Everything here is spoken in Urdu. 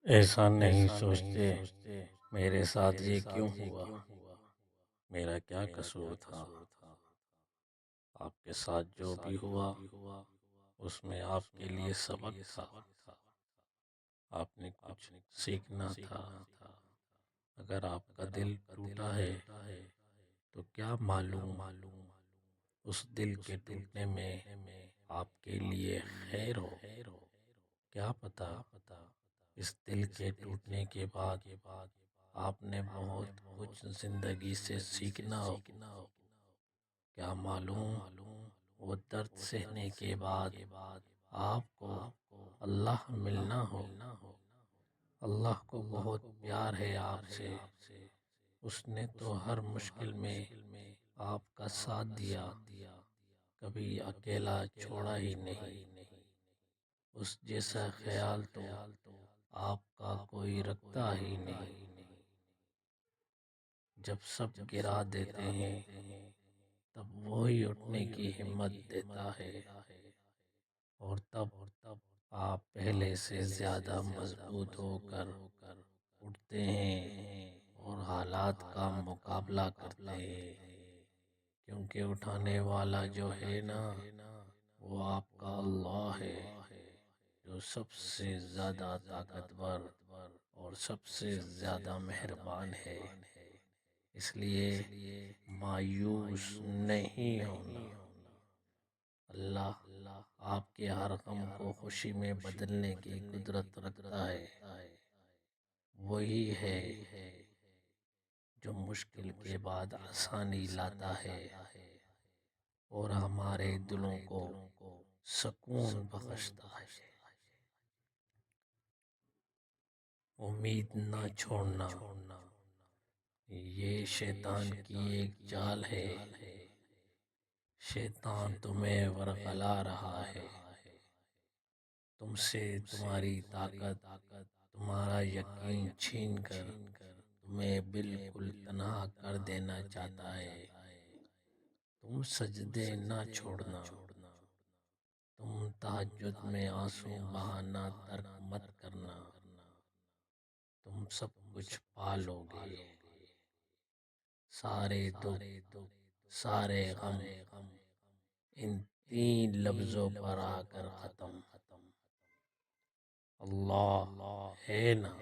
ایسا نہیں سوچتے میرے ساتھ یہ کیوں ہوا؟ میرا کیا قصور تھا؟ آپ کے ساتھ جو بھی ہوا اس میں آپ کے لیے سبق تھا، آپ نے کچھ سیکھنا تھا۔ اگر آپ کا دل ٹوٹا ہے تو کیا معلوم اس دل کے ٹوٹنے میں آپ کے لیے خیر ہو؟ کیا پتا اس دل کے ٹوٹنے کے بعد آپ نے بہت کچھ زندگی سے سیکھنا ہو۔ کیا معلوم وہ درد سہنے کے بعد آپ کو اللہ ملنا ہو۔ اللہ کو بہت پیار ہے آپ سے، اس نے تو ہر مشکل میں آپ کا ساتھ دیا، کبھی اکیلا چھوڑا ہی نہیں۔ اس جیسا خیال تو آپ کا کوئی رکھتا ہی نہیں۔ جب سب گرا دیتے ہیں تب وہی اٹھنے کی ہمت دیتا ہے، اور تب آپ پہلے سے زیادہ مضبوط ہو کر اٹھتے ہیں اور حالات کا مقابلہ کرتے ہیں، کیونکہ اٹھانے والا جو ہے نا وہ آپ کا اللہ ہے، جو سب سے زیادہ طاقتور اور سب سے زیادہ مہربان ہے۔ اس لیے مایوس نہیں ہونا۔ اللہ آپ کے ہر غم کو خوشی میں بدلنے کی قدرت رکھتا ہے۔ وہی ہے جو مشکل کے بعد آسانی لاتا ہے اور ہمارے دلوں کو سکون بخشتا ہے۔ امید نہ چھوڑنا یہ شیطان کی ایک چال ہے۔ شیطان تمہیں ورغلا رہا ہے، تم سے تمہاری طاقت، تمہارا یقین چھین کر تمہیں بالکل تنہا کر دینا چاہتا ہے۔ تم سجدے نہ چھوڑنا، تم تہجد میں آنسو بہانا ترک مت کرنا، تم سب کچھ پا لو گے۔ سارے دکھ، سارے غم ان 3 لفظوں پر آ کر ختم۔ اللہ ہے نا۔